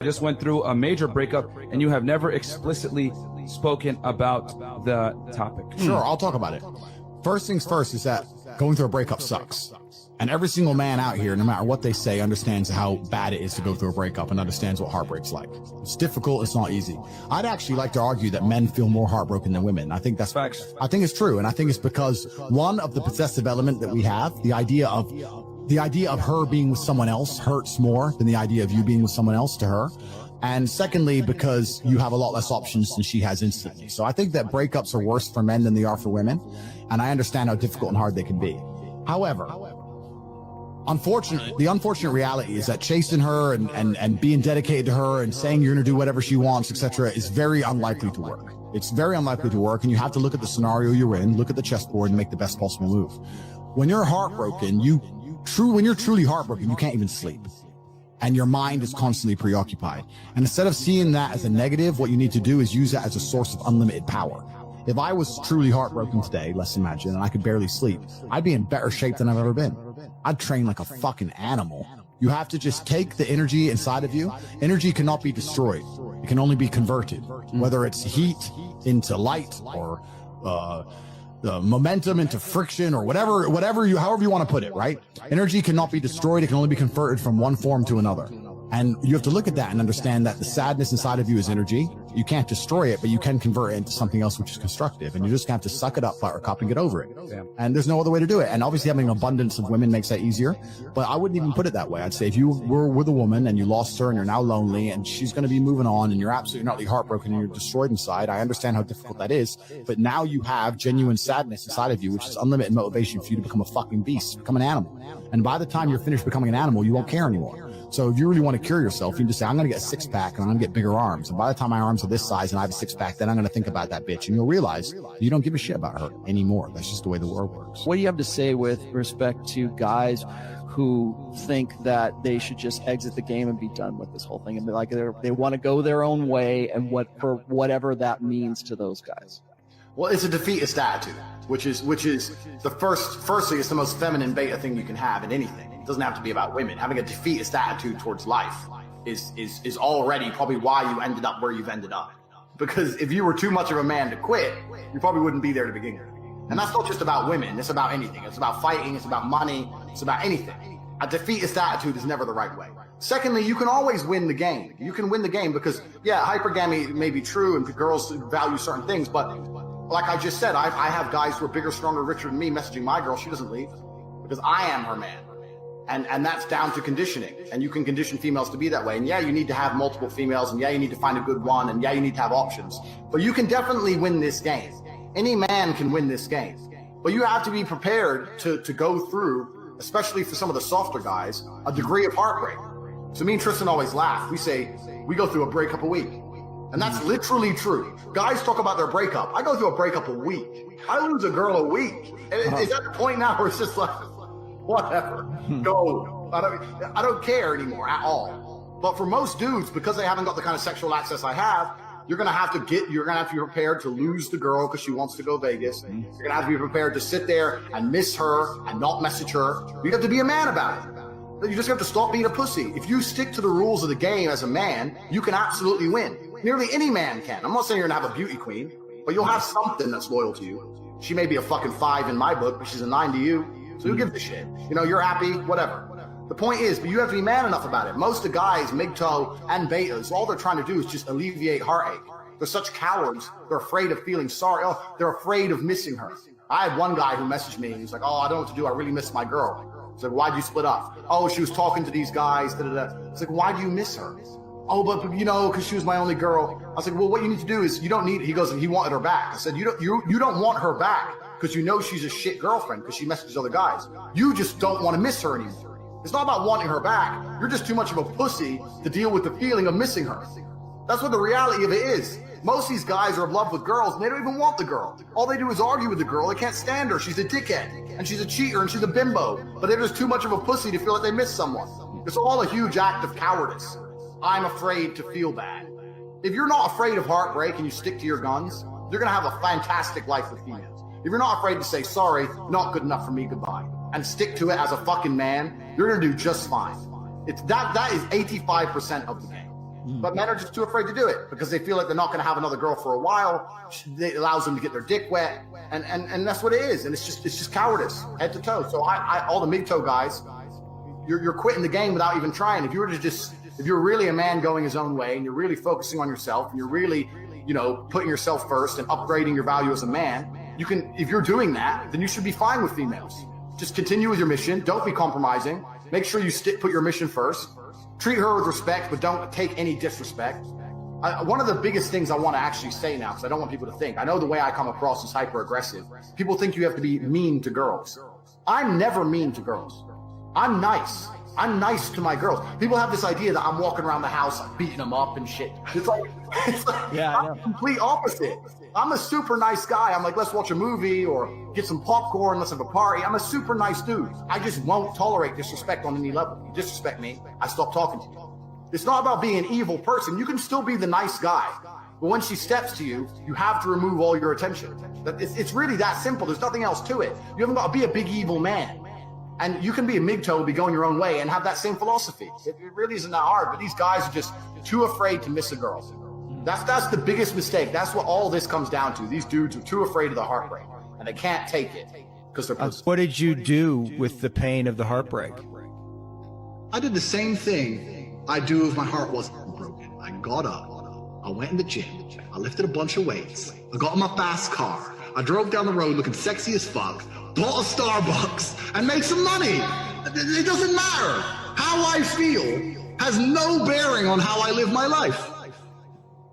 just went through a major breakup and you have never explicitly spoken about the topic. Sure, I'll talk about it. First things first is that going through a breakup sucks. And every single man out here, no matter what they say, understands how bad it is to go through a breakup and understands what heartbreak's like. It's difficult, it's not easy. I'd actually like to argue that men feel more heartbroken than women. I think that's facts. I think it's true, and I think it's because one of the possessive element that we have, the idea of her being with someone else hurts more than the idea of you being with someone else to her. And secondly, because you have a lot less options than she has instantly. So I think that breakups are worse for men than they are for women. And I understand how difficult and hard they can be. However, the unfortunate reality is that chasing her and being dedicated to her and saying you're going to do whatever she wants, etc., is very unlikely to work. It's very unlikely to work. And you have to look at the scenario you're in, look at the chessboard and make the best possible move. When you're heartbroken, when you're truly heartbroken, you can't even sleep. And your mind is constantly preoccupied. And instead of seeing that as a negative, what you need to do is use that as a source of unlimited power. If I was truly heartbroken today, let's imagine, and I could barely sleep, I'd be in better shape than I've ever been. I'd train like a fucking animal. You have to just take the energy inside of you. Energy cannot be destroyed. It can only be converted, whether it's heat into light or momentum into friction or however you want to put it, right? Energy cannot be destroyed. It can only be converted from one form to another. And you have to look at that and understand that the sadness inside of you is energy. You can't destroy it, but you can convert it into something else which is constructive. And you just have to suck it up, buttercup, and get over it. Yeah. And there's no other way to do it. And obviously having an abundance of women makes that easier. But I wouldn't even put it that way. I'd say if you were with a woman and you lost her and you're now lonely and she's going to be moving on and you're absolutely not heartbroken and you're destroyed inside, I understand how difficult that is. But now you have genuine sadness inside of you, which is unlimited motivation for you to become a fucking beast, become an animal. And by the time you're finished becoming an animal, you won't care anymore. So if you really want to cure yourself, you can just say, I'm going to get a six-pack and I'm going to get bigger arms. And by the time my arms are this size and I have a six-pack, then I'm going to think about that bitch. And you'll realize you don't give a shit about her anymore. That's just the way the world works. What do you have to say with respect to guys who think that they should just exit the game and be done with this whole thing? And be like, they want to go their own way, and for whatever that means to those guys. Well, it's a defeatist attitude, which is the firstly, it's the most feminine beta thing you can have in anything. It doesn't have to be about women. Having a defeatist attitude towards life is already probably why you ended up where you've ended up. Because if you were too much of a man to quit, you probably wouldn't be there to begin with. And that's not just about women. It's about anything. It's about fighting. It's about money. It's about anything. A defeatist attitude is never the right way. Secondly, you can always win the game. You can win the game because, yeah, hypergamy may be true and girls value certain things, but like I just said, I have guys who are bigger, stronger, richer than me messaging my girl. She doesn't leave because I am her man. And that's down to conditioning. And you can condition females to be that way. And yeah, you need to have multiple females. And yeah, you need to find a good one. And yeah, you need to have options. But you can definitely win this game. Any man can win this game. But you have to be prepared to go through, especially for some of the softer guys, a degree of heartbreak. So me and Tristan always laugh. We say, we go through a breakup a week. And that's literally true. Guys talk about their breakup. I go through a breakup a week. I lose a girl a week. Is that the point now where it's just like, whatever, go. I don't care anymore at all. But for most dudes, because they haven't got the kind of sexual access I have, you're gonna have to be prepared to lose the girl because she wants to go Vegas. You're gonna have to be prepared to sit there and miss her and not message her. You have to be a man about it. You just have to stop being a pussy. If you stick to the rules of the game as a man, you can absolutely win. Nearly any man can. I'm not saying you're gonna have a beauty queen, but you'll have something that's loyal to you. She may be a fucking 5 in my book, but she's a 9 to you. So who gives a shit? You know, you're happy, whatever. The point is, but you have to be man enough about it. Most of the guys, MGTOW and betas, all they're trying to do is just alleviate heartache. They're such cowards. They're afraid of feeling sorry. Oh, they're afraid of missing her. I had one guy who messaged me and he's like, oh, I don't know what to do. I really miss my girl. I said, why'd you split up? Oh, she was talking to these guys. Da, da, da. It's like, why do you miss her? Oh, but you know, because she was my only girl. I was like, well, what you need to do is you don't need, he goes, and he wanted her back. I said, you don't want her back because you know she's a shit girlfriend because she messages other guys. You just don't want to miss her anymore. It's not about wanting her back. You're just too much of a pussy to deal with the feeling of missing her. That's what the reality of it is. Most of these guys are in love with girls and they don't even want the girl. All they do is argue with the girl. They can't stand her. She's a dickhead and she's a cheater and she's a bimbo. But they're just too much of a pussy to feel like they miss someone. It's all a huge act of cowardice. I'm afraid to feel bad. If you're not afraid of heartbreak and you stick to your guns, you're gonna have a fantastic life with females. If you're not afraid to say, sorry, not good enough for me, goodbye, and stick to it as a fucking man, you're gonna do just fine. That is 85% of the game. But men are just too afraid to do it because they feel like they're not going to have another girl for a while. It allows them to get their dick wet, and that's what it is. And it's just cowardice, head to toe. So I all the mid-toe guys, you're quitting the game without even trying. If you're really a man going his own way, and you're really focusing on yourself, and you're really, putting yourself first and upgrading your value as a man, you can. If you're doing that, then you should be fine with females. Just continue with your mission. Don't be compromising. Make sure you put your mission first. Treat her with respect, but don't take any disrespect. One of the biggest things I want to actually say now, because I don't want people to think, I know the way I come across is hyper aggressive. People think you have to be mean to girls. I'm never mean to girls. I'm nice. I'm nice to my girls. People have this idea that I'm walking around the house beating them up and shit. It's like I'm the complete opposite. I'm a super nice guy. I'm like, let's watch a movie or get some popcorn, let's have a party. I'm a super nice dude. I just won't tolerate disrespect on any level. You disrespect me, I stop talking to you. It's not about being an evil person. You can still be the nice guy. But when she steps to you, you have to remove all your attention. It's really that simple. There's nothing else to it. You haven't got to be a big evil man. And you can be a MGTOW, be going your own way and have that same philosophy. It really isn't that hard, but these guys are just too afraid to miss a girl. That's the biggest mistake. That's what all this comes down to. These dudes are too afraid of the heartbreak, and they can't take it because they're pussy. What did you do with the pain of the heartbreak? I did the same thing I do if my heart wasn't broken. I got up, I went in the gym, I lifted a bunch of weights, I got in my fast car, I drove down the road looking sexy as fuck, bought a Starbucks, and made some money. It doesn't matter. How I feel has no bearing on how I live my life.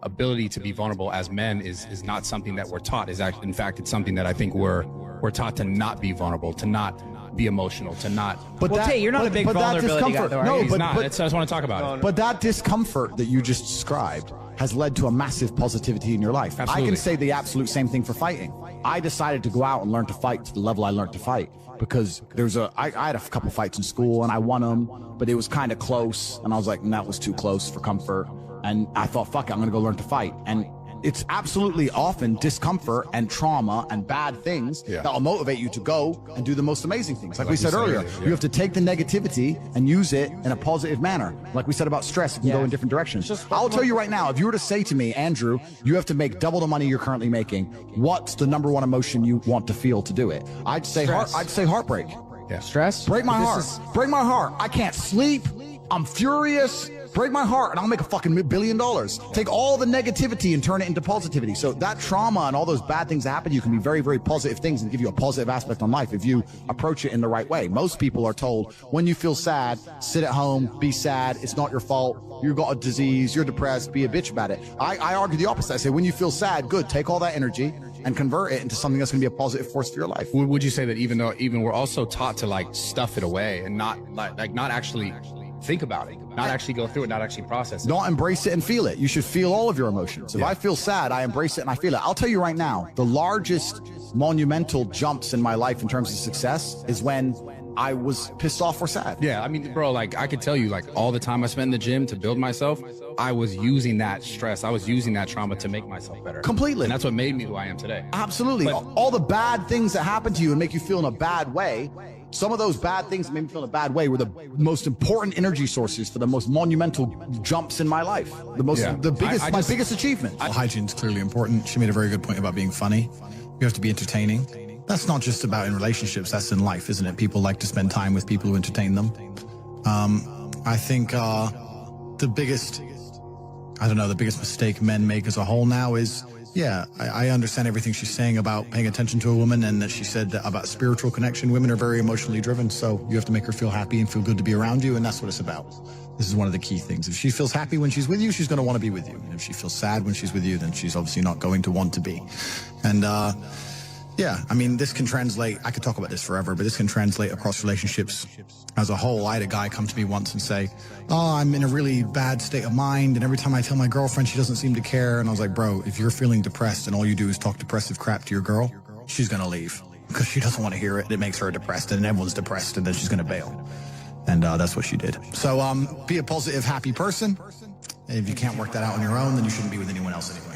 Ability to be vulnerable as men is not something that we're taught. Is actually, in fact, it's something that I think we're taught to not be vulnerable, to not be emotional, to not. But Tate, you're not a big vulnerability guy, though, are you? He's not. I just want to talk about it. But that discomfort that you just described has led to a massive positivity in your life. Absolutely. I can say the absolute same thing for fighting. I decided to go out and learn to fight to the level I learned to fight because I had a couple fights in school and I won them, but it was kind of close, and I was like, that was too close for comfort. And I thought, fuck it, I'm going to go learn to fight. And it's absolutely often discomfort and trauma and bad things that will motivate you to go and do the most amazing things. Like we said earlier, you have to take the negativity and use it in a positive manner. Like we said about stress, it can go in different directions. I'll tell you right now, if you were to say to me, Andrew, you have to make double the money you're currently making, what's the number one emotion you want to feel to do it? I'd say heartbreak. Yeah. Stress? Break my heart. Break my heart. I can't sleep. I'm furious. Break my heart and I'll make a fucking $1 billion. Take all the negativity and turn it into positivity. So that trauma and all those bad things that happen to you can be very, very positive things and give you a positive aspect on life if you approach it in the right way. Most people are told when you feel sad, sit at home, be sad. It's not your fault. You've got a disease. You're depressed. Be a bitch about it. I argue the opposite. I say when you feel sad, good. Take all that energy and convert it into something that's going to be a positive force for your life. Would you say that even we're also taught to like stuff it away and not actually think about it, not actually go through it, not actually process it. Not embrace it and feel it. You should feel all of your emotions. If I feel sad, I embrace it and I feel it. I'll tell you right now, the largest monumental jumps in my life in terms of success is when I was pissed off or sad. Yeah, I mean, bro, like I could tell you, like all the time I spent in the gym to build myself, I was using that stress, I was using that trauma to make myself better. Completely. And that's what made me who I am today. Absolutely. But all the bad things that happen to you and make you feel in a bad way, some of those bad things that made me feel in a bad way were the most important energy sources for the most monumental jumps in my life. My biggest achievement. Well, hygiene's clearly important. She made a very good point about being funny. You have to be entertaining. That's not just about in relationships, that's in life, isn't it? People like to spend time with people who entertain them. I think the biggest mistake men make as a whole now is, I understand everything she's saying about paying attention to a woman, and that she said about spiritual connection. Women are very emotionally driven, so you have to make her feel happy and feel good to be around you, and that's what it's about. This is one of the key things. If she feels happy when she's with you, she's going to want to be with you. And if she feels sad when she's with you, then she's obviously not going to want to be. And I mean, this can translate, I could talk about this forever, but this can translate across relationships as a whole. I had a guy come to me once and say, I'm in a really bad state of mind, and every time I tell my girlfriend, she doesn't seem to care. And I was like, bro, if you're feeling depressed and all you do is talk depressive crap to your girl, she's going to leave because she doesn't want to hear it. It makes her depressed, and everyone's depressed, and then she's going to bail. And that's what she did. So be a positive, happy person. And if you can't work that out on your own, then you shouldn't be with anyone else anymore.